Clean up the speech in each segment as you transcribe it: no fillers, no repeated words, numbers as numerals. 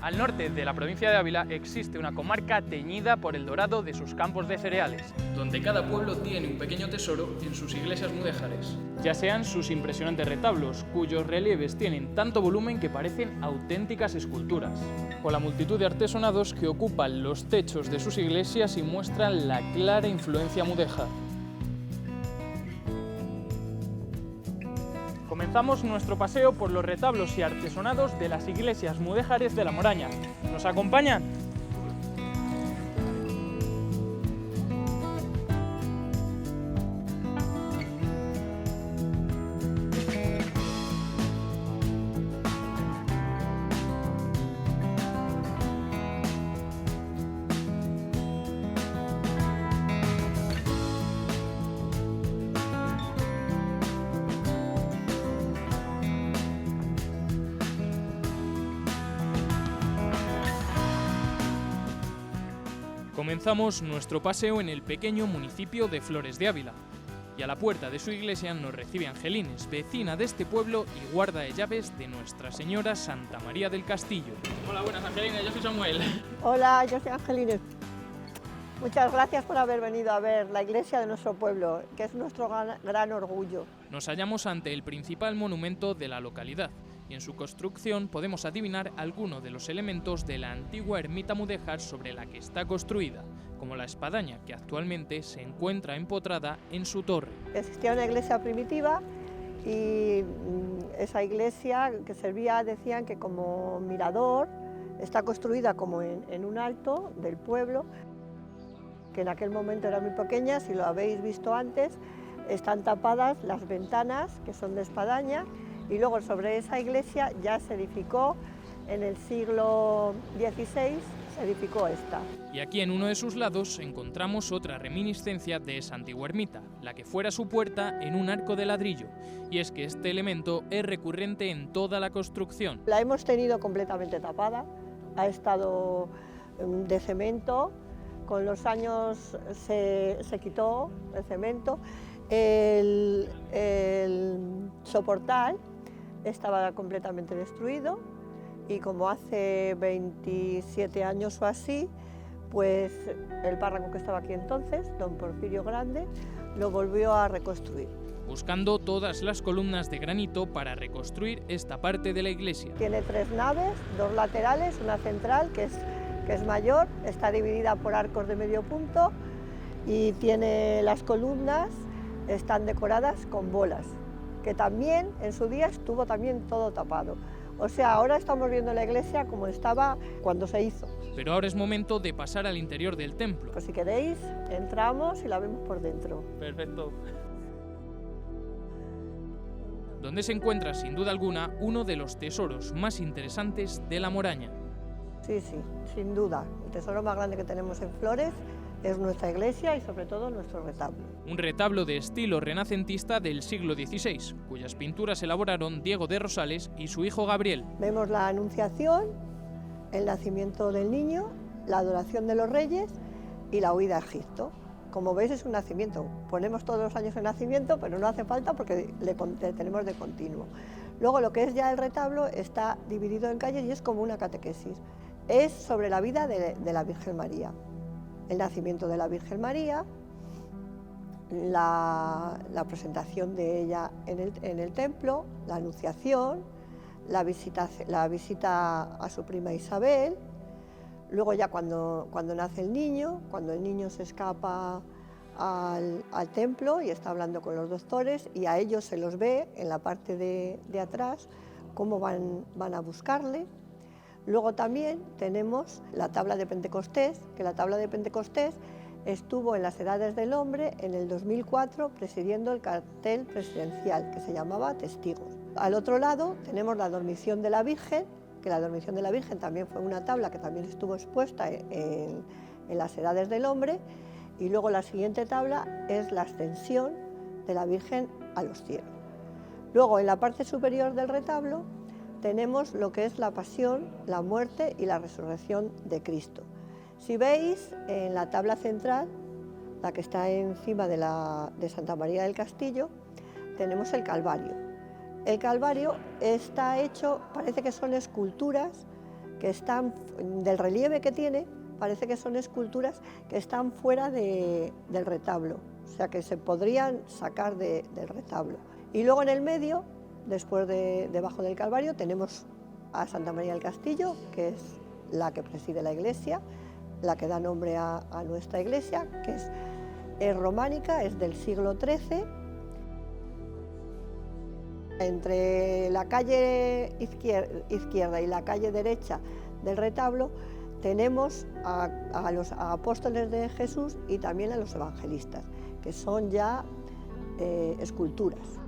Al norte de la provincia de Ávila existe una comarca teñida por el dorado de sus campos de cereales, donde cada pueblo tiene un pequeño tesoro en sus iglesias mudéjares, ya sean sus impresionantes retablos, cuyos relieves tienen tanto volumen que parecen auténticas esculturas, o la multitud de artesonados que ocupan los techos de sus iglesias y muestran la clara influencia mudéjar. Comenzamos nuestro paseo por los retablos y artesonados de las iglesias mudéjares de La Moraña. ¿Nos acompañan? Comenzamos nuestro paseo en el pequeño municipio de Flores de Ávila, y a la puerta de su iglesia nos recibe Angelines, vecina de este pueblo y guarda de llaves de Nuestra Señora Santa María del Castillo. Hola, buenas Angelines, yo soy Samuel. Hola, yo soy Angelines. Muchas gracias por haber venido a ver la iglesia de nuestro pueblo, que es nuestro gran orgullo. Nos hallamos ante el principal monumento de la localidad, y en su construcción podemos adivinar algunos de los elementos de la antigua ermita mudéjar sobre la que está construida, como la espadaña que actualmente se encuentra empotrada en su torre. Existía una iglesia primitiva y esa iglesia que servía, decían que como mirador, está construida como en un alto del pueblo, que en aquel momento era muy pequeña, si lo habéis visto antes, están tapadas las ventanas que son de espadaña. Y luego sobre esa iglesia ya se edificó, en el siglo XVI, se edificó esta. Y aquí en uno de sus lados encontramos otra reminiscencia de esa antigua ermita, la que fuera su puerta en un arco de ladrillo. Y es que este elemento es recurrente en toda la construcción. La hemos tenido completamente tapada, ha estado de cemento, con los años se quitó el cemento, el soportal estaba completamente destruido y como hace 27 años o así, pues el párroco que estaba aquí entonces, don Porfirio Grande, lo volvió a reconstruir. Buscando todas las columnas de granito para reconstruir esta parte de la iglesia. Tiene 3 naves, 2 laterales, una central que es mayor, está dividida por arcos de medio punto y tiene las columnas, están decoradas con bolas, que también en su día estuvo también todo tapado. O sea, ahora estamos viendo la iglesia como estaba cuando se hizo. Pero ahora es momento de pasar al interior del templo. Pues si queréis, entramos y la vemos por dentro. Perfecto. Donde se encuentra, sin duda alguna, uno de los tesoros más interesantes de La Moraña. Sí, sin duda. El tesoro más grande que tenemos en Flores es nuestra iglesia y sobre todo nuestro retablo. Un retablo de estilo renacentista del siglo XVI, cuyas pinturas elaboraron Diego de Rosales y su hijo Gabriel. Vemos la Anunciación, el nacimiento del niño, la adoración de los reyes y la huida a Egipto. Como veis es un nacimiento, ponemos todos los años el nacimiento, pero no hace falta porque le tenemos de continuo. Luego lo que es ya el retablo está dividido en calles y es como una catequesis. Es sobre la vida de la Virgen María. El nacimiento de la Virgen María, la presentación de ella en el templo, la anunciación, la visita a su prima Isabel, luego ya cuando nace el niño, cuando el niño se escapa al templo y está hablando con los doctores y a ellos se los ve en la parte de atrás cómo van a buscarle. Luego también tenemos la tabla de Pentecostés, que la tabla de Pentecostés estuvo en las Edades del Hombre en el 2004 presidiendo el cartel presidencial que se llamaba Testigos. Al otro lado tenemos la Dormición de la Virgen, que la Dormición de la Virgen también fue una tabla que también estuvo expuesta en las Edades del Hombre, y luego la siguiente tabla es la Ascensión de la Virgen a los cielos. Luego en la parte superior del retablo tenemos lo que es la pasión, la muerte y la resurrección de Cristo. Si veis, en la tabla central, la que está encima de Santa María del Castillo, tenemos el Calvario. El Calvario está hecho, parece que son esculturas que están, del relieve que tiene, parece que son esculturas que están fuera del retablo, o sea que se podrían sacar del retablo. Y luego en el medio, debajo del Calvario, tenemos a Santa María del Castillo, que es la que preside la iglesia, la que da nombre a nuestra iglesia, que es románica, es del siglo XIII. Entre la calle izquierda y la calle derecha del retablo tenemos a los apóstoles de Jesús y también a los evangelistas, que son ya esculturas.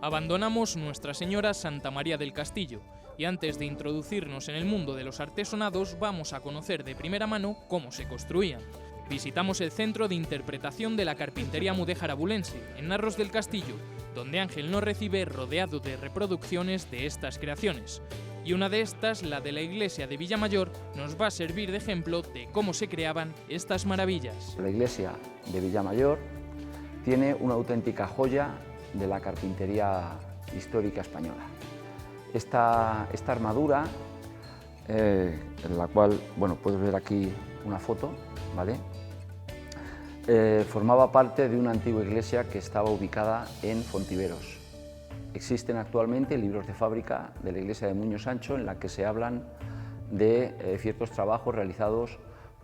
Abandonamos Nuestra Señora Santa María del Castillo y antes de introducirnos en el mundo de los artesonados vamos a conocer de primera mano cómo se construían. Visitamos el Centro de Interpretación de la Carpintería Mudéjar Abulense, en Narros del Castillo, donde Ángel nos recibe rodeado de reproducciones de estas creaciones. Y una de estas, la de la iglesia de Villamayor, nos va a servir de ejemplo de cómo se creaban estas maravillas. La iglesia de Villamayor tiene una auténtica joya de la carpintería histórica española. Esta armadura, en la cual, bueno, puedes ver aquí una foto, ¿vale? Formaba parte de una antigua iglesia que estaba ubicada en Fontiveros. Existen actualmente libros de fábrica de la iglesia de Muñoz Sancho en la que se hablan de ciertos trabajos realizados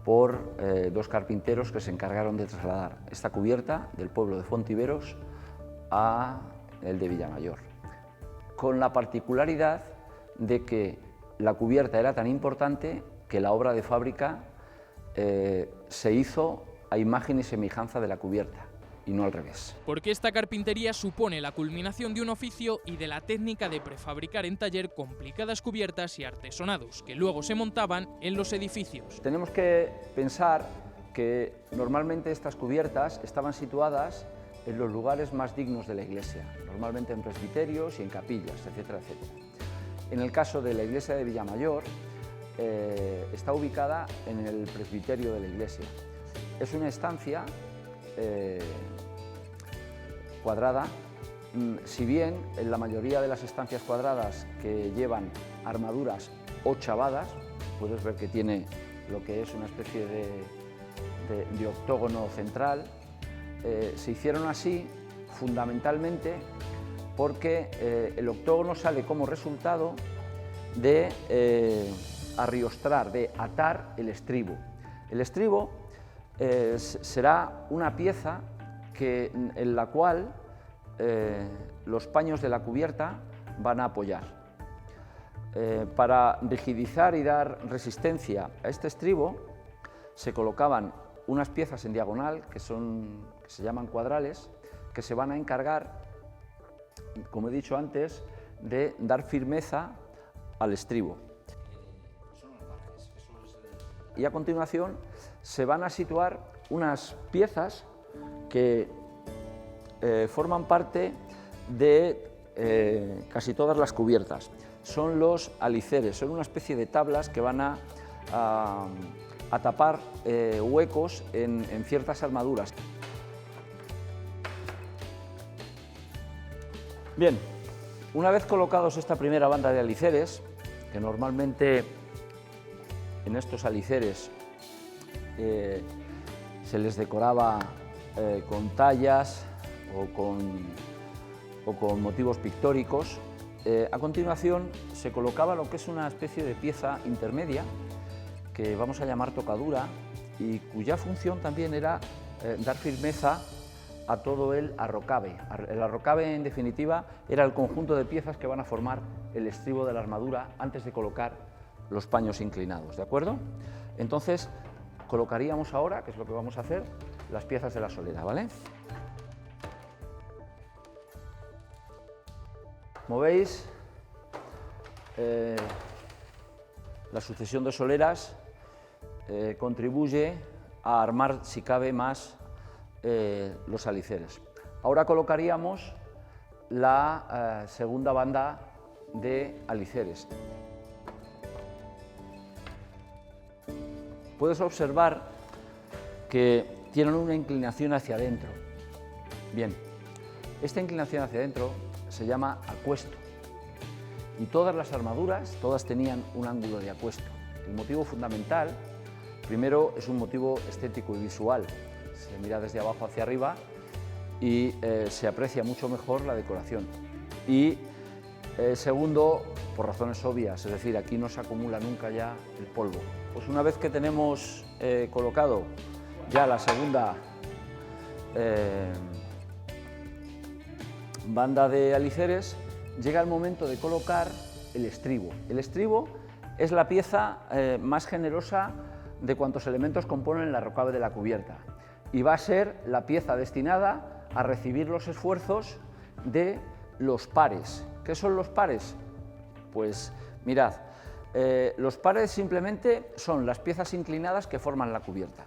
por dos carpinteros que se encargaron de trasladar esta cubierta del pueblo de Fontiveros a el de Villamayor, con la particularidad de que la cubierta era tan importante que la obra de fábrica se hizo a imagen y semejanza de la cubierta, y no al revés. Porque esta carpintería supone la culminación de un oficio y de la técnica de prefabricar en taller complicadas cubiertas y artesonados, que luego se montaban en los edificios. Tenemos que pensar que normalmente estas cubiertas estaban situadas en los lugares más dignos de la iglesia, normalmente en presbiterios y en capillas, etcétera, etcétera. En el caso de la iglesia de Villamayor, está ubicada en el presbiterio de la iglesia. Es una estancia cuadrada, si bien en la mayoría de las estancias cuadradas que llevan armaduras ochavadas, puedes ver que tiene lo que es una especie de octógono central, se hicieron así fundamentalmente porque el octógono sale como resultado de arriostrar, de atar el estribo. El estribo será una pieza en la cual los paños de la cubierta van a apoyar. Para rigidizar y dar resistencia a este estribo se colocaban unas piezas en diagonal que se llaman cuadrales, que se van a encargar, como he dicho antes, de dar firmeza al estribo. Y a continuación se van a situar unas piezas que forman parte de casi todas las cubiertas. Son los aliceres, son una especie de tablas que van a tapar huecos en ciertas armaduras. Bien, una vez colocados esta primera banda de aliceres, que normalmente en estos aliceres se les decoraba con tallas o con motivos pictóricos, a continuación se colocaba lo que es una especie de pieza intermedia que vamos a llamar tocadura y cuya función también era dar firmeza a todo el arrocabe. El arrocabe, en definitiva, era el conjunto de piezas que van a formar el estribo de la armadura antes de colocar los paños inclinados, ¿de acuerdo? Entonces, colocaríamos ahora, que es lo que vamos a hacer, las piezas de la solera, ¿vale? Como veis, la sucesión de soleras contribuye a armar, si cabe, más los aliceres. Ahora colocaríamos la segunda banda de aliceres. Puedes observar que tienen una inclinación hacia adentro. Bien, esta inclinación hacia adentro se llama acuesto y todas las armaduras, todas tenían un ángulo de acuesto. El motivo fundamental, primero, es un motivo estético y visual. Se mira desde abajo hacia arriba y se aprecia mucho mejor la decoración. Y segundo, por razones obvias, es decir, aquí no se acumula nunca ya el polvo. Pues una vez que tenemos colocado ya la segunda banda de aliceres, llega el momento de colocar el estribo. El estribo es la pieza más generosa de cuantos elementos componen la rocave de la cubierta y va a ser la pieza destinada a recibir los esfuerzos de los pares. ¿Qué son los pares? Pues mirad, los pares simplemente son las piezas inclinadas que forman la cubierta.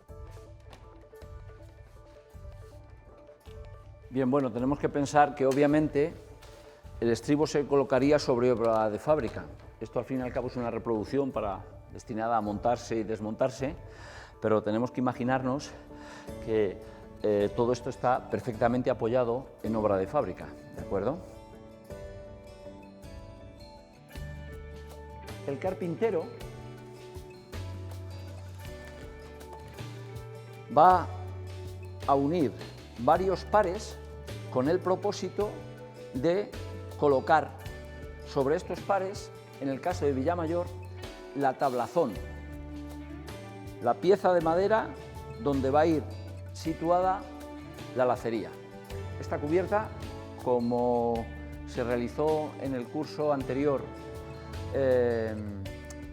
Bien, bueno, tenemos que pensar que obviamente el estribo se colocaría sobre obra de fábrica. Esto al fin y al cabo es una reproducción destinada a montarse y desmontarse, pero tenemos que imaginarnos que todo esto está perfectamente apoyado en obra de fábrica, ¿de acuerdo? El carpintero va a unir varios pares con el propósito de colocar sobre estos pares, en el caso de Villamayor, la tablazón, la pieza de madera donde va a ir situada la lacería. Esta cubierta, como se realizó en el curso anterior,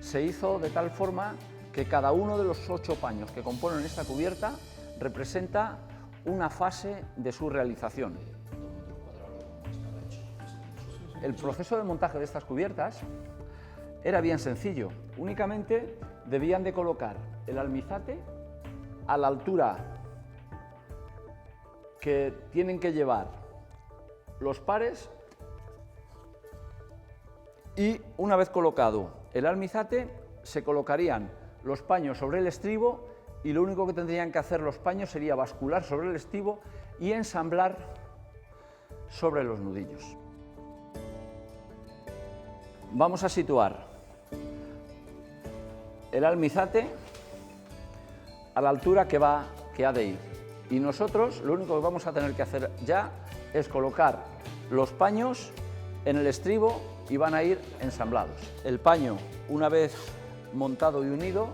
se hizo de tal forma que cada uno de los 8 paños que componen esta cubierta representa una fase de su realización. El proceso de montaje de estas cubiertas era bien sencillo, únicamente debían de colocar el almizate a la altura que tienen que llevar los pares y una vez colocado el almizate se colocarían los paños sobre el estribo y lo único que tendrían que hacer los paños sería bascular sobre el estribo y ensamblar sobre los nudillos. Vamos a situar el almizate a la altura que ha de ir y nosotros lo único que vamos a tener que hacer ya es colocar los paños en el estribo y van a ir ensamblados. El paño, una vez montado y unido,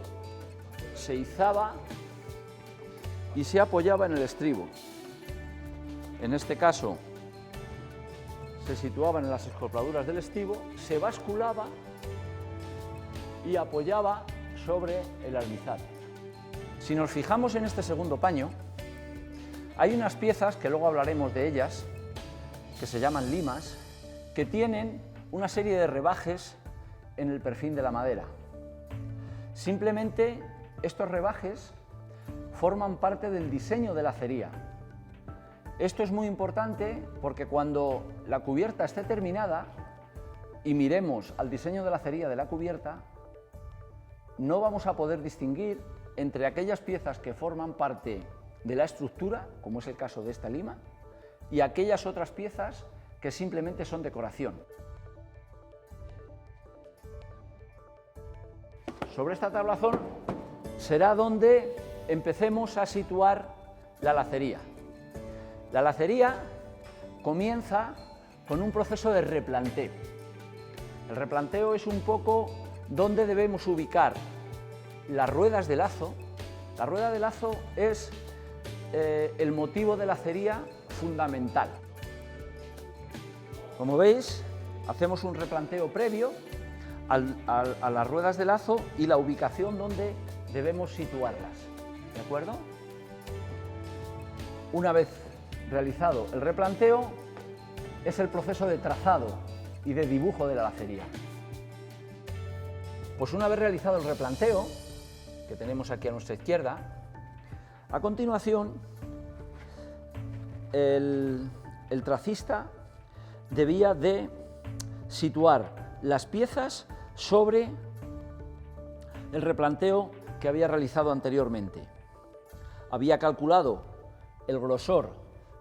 se izaba y se apoyaba en el estribo. En este caso, se situaban en las escopladuras del estribo, se basculaba y apoyaba sobre el almizate. Si nos fijamos en este segundo paño, hay unas piezas, que luego hablaremos de ellas, que se llaman limas, que tienen una serie de rebajes en el perfil de la madera. Simplemente estos rebajes forman parte del diseño de la acería. Esto es muy importante porque cuando la cubierta esté terminada y miremos al diseño de la acería de la cubierta, no vamos a poder distinguir entre aquellas piezas que forman parte de la estructura, como es el caso de esta lima, y aquellas otras piezas que simplemente son decoración. Sobre esta tablazón será donde empecemos a situar la lacería. La lacería comienza con un proceso de replanteo. El replanteo es un poco donde debemos ubicar las ruedas de lazo. La rueda de lazo es el motivo de lacería fundamental. Como veis, hacemos un replanteo previo a las ruedas de lazo y la ubicación donde debemos situarlas, ¿de acuerdo? Una vez realizado el replanteo, es el proceso de trazado y de dibujo de la lacería. Pues una vez realizado el replanteo, que tenemos aquí a nuestra izquierda, a continuación el tracista debía de situar las piezas sobre el replanteo que había realizado anteriormente. Había calculado el grosor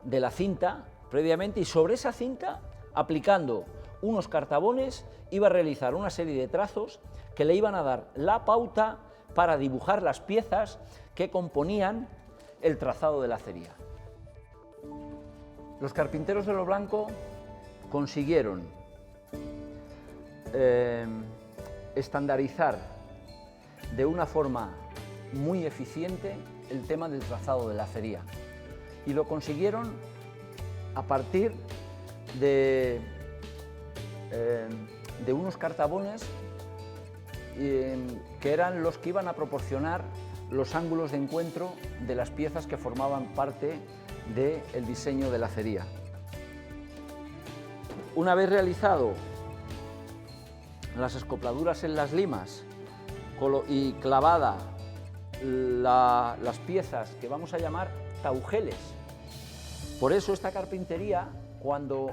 de la cinta previamente y sobre esa cinta, aplicando unos cartabones, iba a realizar una serie de trazos que le iban a dar la pauta para dibujar las piezas que componían el trazado de la acería. Los carpinteros de Lo Blanco consiguieron estandarizar de una forma muy eficiente el tema del trazado de la acería, y lo consiguieron a partir de unos cartabones que eran los que iban a proporcionar los ángulos de encuentro de las piezas que formaban parte del diseño de la acería. Una vez realizado las escopladuras en las limas y clavada las piezas que vamos a llamar taugeles. Por eso esta carpintería, cuando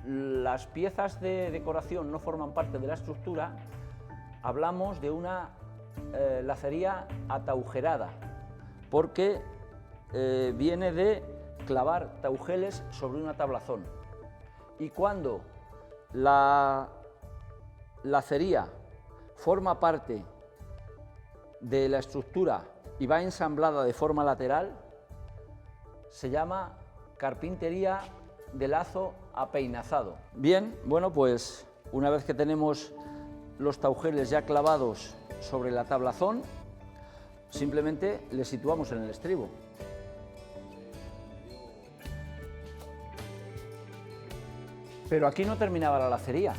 las piezas de decoración no forman parte de la estructura, hablamos de una lacería ataujerada, porque viene de clavar taugeles sobre una tablazón. Y cuando la lacería forma parte de la estructura y va ensamblada de forma lateral, se llama carpintería de lazo apeinazado. Bien, bueno, pues una vez que tenemos los taugeles ya clavados sobre la tablazón, simplemente les situamos en el estribo. Pero aquí no terminaba la lacería.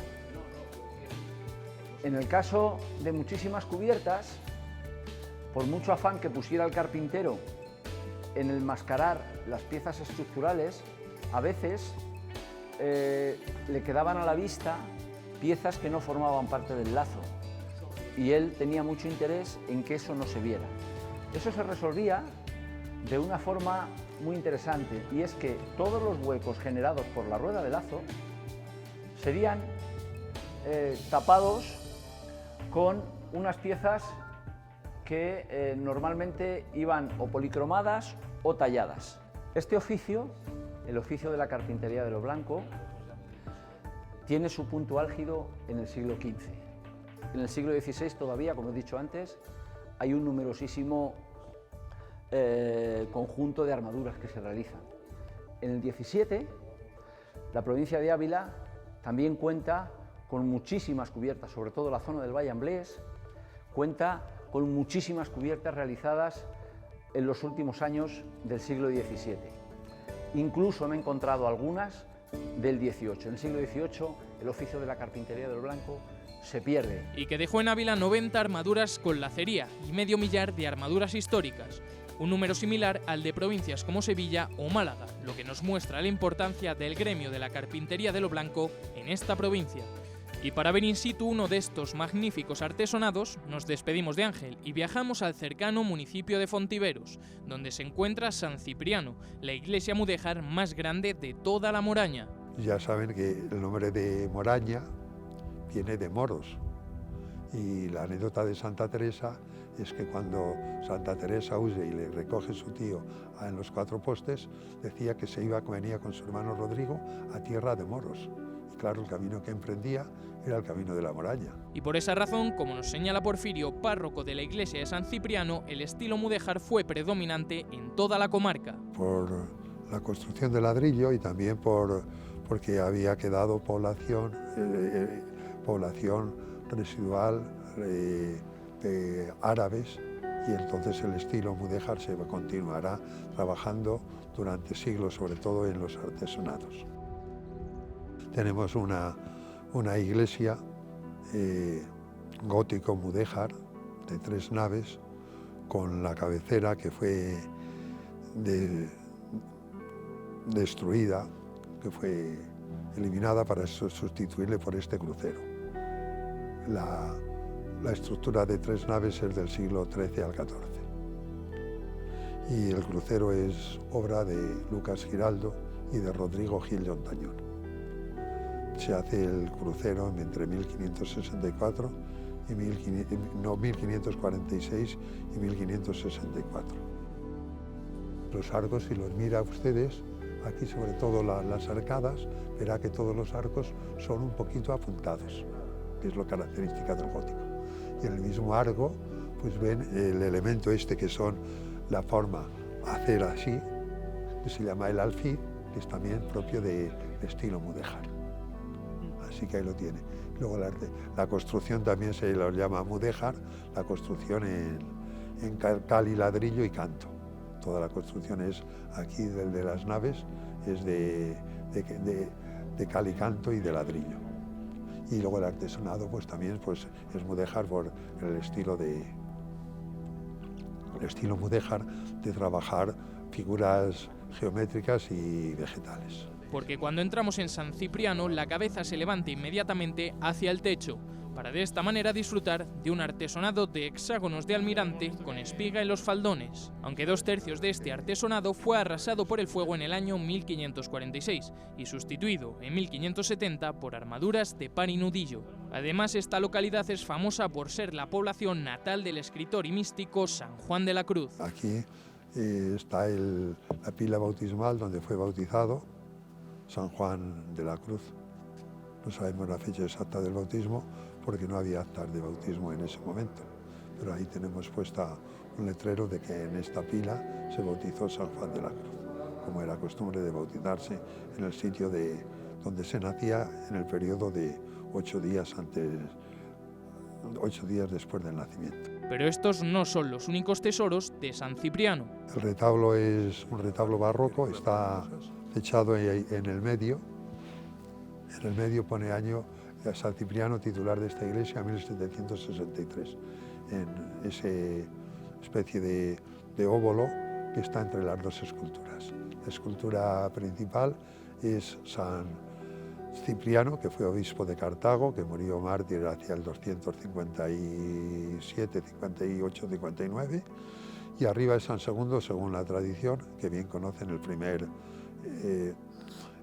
En el caso de muchísimas cubiertas, por mucho afán que pusiera el carpintero en enmascarar las piezas estructurales, a veces le quedaban a la vista piezas que no formaban parte del lazo, y él tenía mucho interés en que eso no se viera. Eso se resolvía de una forma muy interesante, y es que todos los huecos generados por la rueda de lazo serían tapados con unas piezas que normalmente iban o policromadas o talladas. Este oficio, el oficio de la carpintería de Lo Blanco, tiene su punto álgido en el siglo XV. En el siglo XVI todavía, como he dicho antes, hay un numerosísimo conjunto de armaduras que se realizan. En el XVII, la provincia de Ávila también cuenta con muchísimas cubiertas, sobre todo la zona del Valle Amblés, cuenta con muchísimas cubiertas realizadas en los últimos años del siglo XVII. Incluso me he encontrado algunas del XVIII. En el siglo XVIII el oficio de la carpintería de Lo Blanco se pierde. Y que dejó en Ávila 90 armaduras con lacería y medio millar de armaduras históricas, un número similar al de provincias como Sevilla o Málaga, lo que nos muestra la importancia del gremio de la carpintería de Lo Blanco en esta provincia. Y para ver in situ uno de estos magníficos artesonados, nos despedimos de Ángel y viajamos al cercano municipio de Fontiveros, donde se encuentra San Cipriano, la iglesia mudéjar más grande de toda la Moraña. Ya saben que el nombre de Moraña viene de moros, y la anécdota de Santa Teresa es que cuando Santa Teresa huye y le recoge su tío en los Cuatro Postes, decía que venía con su hermano Rodrigo a tierra de moros. Y claro, el camino que emprendía era el camino de la Moraña. Y por esa razón, como nos señala Porfirio, párroco de la iglesia de San Cipriano, el estilo mudéjar fue predominante en toda la comarca. Por la construcción de ladrillo y también porque había quedado población residual de árabes, y entonces el estilo mudéjar se continuará trabajando durante siglos, sobre todo en los artesonados. Tenemos una iglesia gótico mudéjar de 3 naves, con la cabecera que fue destruida, que fue eliminada para sustituirle por este crucero. La estructura de 3 naves es del siglo XIII al XIV. Y el crucero es obra de Lucas Giraldo y de Rodrigo Gil de Ontañón. Se hace el crucero entre 1564 y 1546 y 1564. Los arcos, si los mira ustedes, Aquí sobre todo las arcadas, verá que todos los arcos son un poquito apuntados, que es lo característica del gótico. Y en el mismo arco, pues ven el elemento este que son la forma hacer así, que se llama el alfil, que es también propio de estilo mudéjar. Así que ahí lo tiene. Luego la construcción también se lo llama mudéjar, la construcción en cal y ladrillo y canto. Toda la construcción es aquí de las naves, es de cal y canto y de ladrillo. Y luego el artesonado pues también pues, es mudéjar por el estilo mudéjar de trabajar figuras geométricas y vegetales. Porque cuando entramos en San Cipriano, la cabeza se levanta inmediatamente hacia el techo, para de esta manera disfrutar de un artesonado de hexágonos de almirante con espiga en los faldones, aunque 2/3 de este artesonado fue arrasado por el fuego en el año 1546 y sustituido en 1570 por armaduras de par y nudillo. Además, esta localidad es famosa por ser la población natal del escritor y místico San Juan de la Cruz. Aquí está la pila bautismal donde fue bautizado San Juan de la Cruz. No sabemos la fecha exacta del bautismo porque no había actas de bautismo en ese momento, pero ahí tenemos puesta un letrero de que en esta pila se bautizó San Juan de la Cruz, como era costumbre de bautizarse en el sitio donde se nacía en el periodo de 8 días después del nacimiento. Pero estos no son los únicos tesoros de San Cipriano. El retablo es un retablo barroco, está fechado en el medio. En el medio pone año San Cipriano, titular de esta iglesia, 1763, en esa especie de óvulo que está entre las dos esculturas. La escultura principal es San Cipriano, que fue obispo de Cartago, que murió mártir hacia el 257, 58, 59, y arriba es San Segundo, según la tradición, que bien conocen, el primer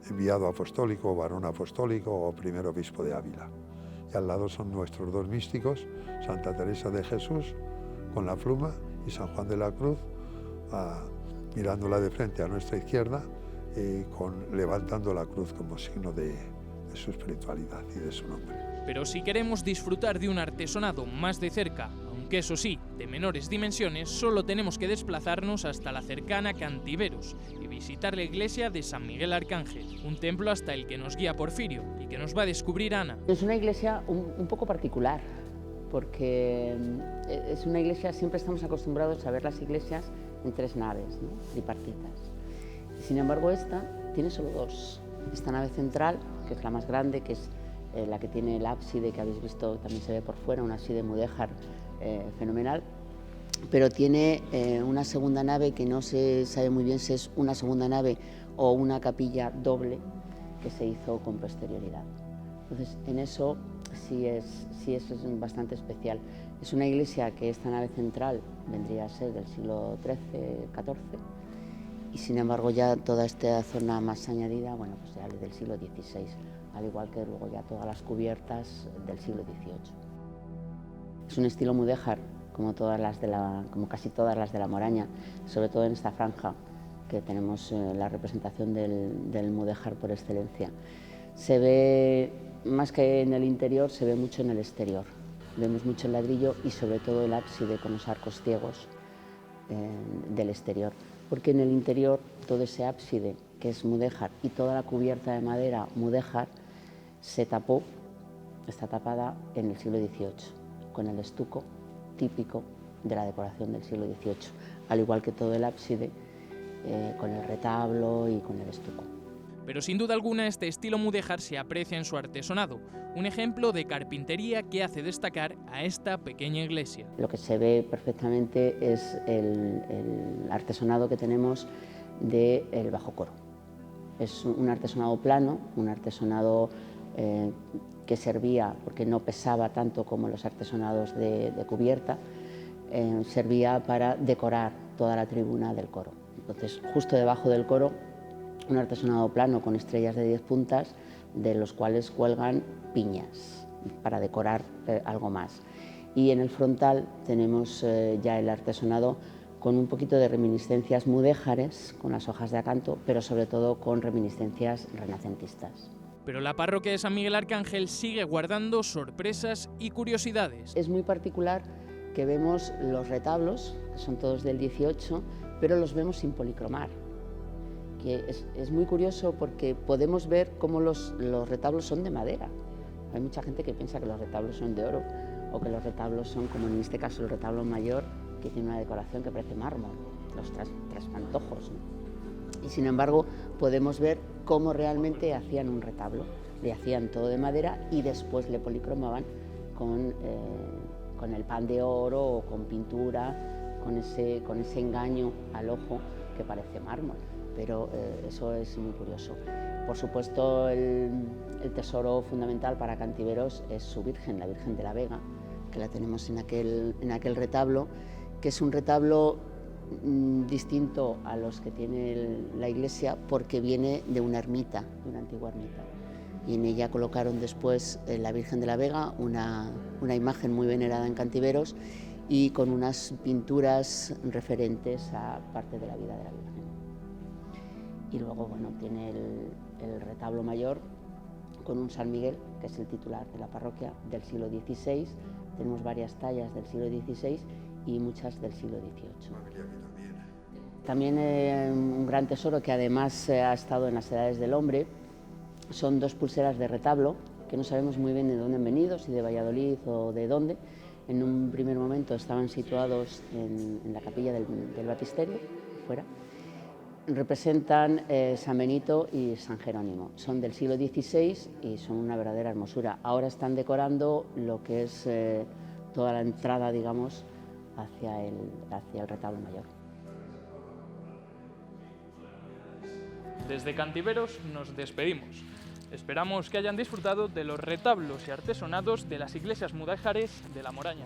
enviado apostólico, varón apostólico o primer obispo de Ávila. Y al lado son nuestros dos místicos, Santa Teresa de Jesús con la pluma y San Juan de la Cruz mirándola de frente a nuestra izquierda, levantando la cruz como signo de su espiritualidad y de su nombre. Pero si queremos disfrutar de un artesonado más de cerca, aunque eso sí, de menores dimensiones, solo tenemos que desplazarnos hasta la cercana Cantiveros y visitar la iglesia de San Miguel Arcángel, un templo hasta el que nos guía Porfirio y que nos va a descubrir Ana. Es una iglesia un poco particular, porque es una iglesia, siempre estamos acostumbrados a ver las iglesias en 3 naves, ¿no?, tripartitas. Sin embargo, esta tiene solo 2. Esta nave central, que es la más grande, que es la que tiene el ábside, que habéis visto, también se ve por fuera, un ábside mudéjar fenomenal, pero tiene una segunda nave que no se sabe muy bien si es una segunda nave o una capilla doble que se hizo con posterioridad. Entonces, en eso sí es bastante especial. Es una iglesia que esta nave central vendría a ser del siglo XIII, XIV, y sin embargo ya toda esta zona más añadida, bueno, pues ya del siglo XVI, al igual que luego ya todas las cubiertas del siglo XVIII. Es un estilo mudéjar, como casi todas las de la Moraña, sobre todo en esta franja que tenemos la representación del mudéjar por excelencia. Se ve, más que en el interior, se ve mucho en el exterior. Vemos mucho el ladrillo y sobre todo el ábside con los arcos ciegos del exterior, porque en el interior todo ese ábside, que es mudéjar, y toda la cubierta de madera mudéjar está tapada en el siglo XVIII, con el estuco típico de la decoración del siglo XVIII, al igual que todo el ábside, con el retablo y con el estuco. Pero sin duda alguna este estilo mudéjar se aprecia en su artesonado, un ejemplo de carpintería que hace destacar a esta pequeña iglesia. Lo que se ve perfectamente es el artesonado que tenemos del bajo coro. Es un artesonado plano, un artesonado que servía, porque no pesaba tanto como los artesonados de cubierta, servía para decorar toda la tribuna del coro. Entonces, justo debajo del coro, un artesonado plano con estrellas de 10 puntas, de los cuales cuelgan piñas para decorar algo más. Y en el frontal tenemos ya el artesonado con un poquito de reminiscencias mudéjares, con las hojas de acanto, pero sobre todo con reminiscencias renacentistas. Pero la parroquia de San Miguel Arcángel sigue guardando sorpresas y curiosidades. Es muy particular que vemos los retablos, que son todos del 18, pero los vemos sin policromar. Que es muy curioso porque podemos ver cómo los retablos son de madera. Hay mucha gente que piensa que los retablos son de oro o que los retablos son, como en este caso el retablo mayor, que tiene una decoración que parece mármol, los traspantojos, ¿no? Y sin embargo podemos ver cómo realmente hacían un retablo. Le hacían todo de madera y después le policromaban con el pan de oro o con pintura, con ese engaño al ojo que parece mármol. Pero eso es muy curioso. Por supuesto, el tesoro fundamental para Cantiveros es su Virgen, la Virgen de la Vega, que la tenemos en aquel retablo, que es un retablo distinto a los que tiene la iglesia porque viene de una ermita, de una antigua ermita. Y en ella colocaron después la Virgen de la Vega, una imagen muy venerada en Cantiveros y con unas pinturas referentes a parte de la vida de la Virgen. Y luego, bueno, tiene el retablo mayor con un San Miguel, que es el titular de la parroquia, del siglo XVI. Tenemos varias tallas del siglo XVI y muchas del siglo XVIII. También un gran tesoro que además ha estado en las Edades del Hombre son dos pulseras de retablo que no sabemos muy bien de dónde han venido, si de Valladolid o de dónde. En un primer momento estaban situados en la capilla del Baptisterio, fuera. Representan San Benito y San Jerónimo. Son del siglo XVI y son una verdadera hermosura. Ahora están decorando lo que es toda la entrada, digamos, hacia el retablo mayor. Desde Cantiveros nos despedimos. Esperamos que hayan disfrutado de los retablos y artesonados de las iglesias mudéjares de La Moraña.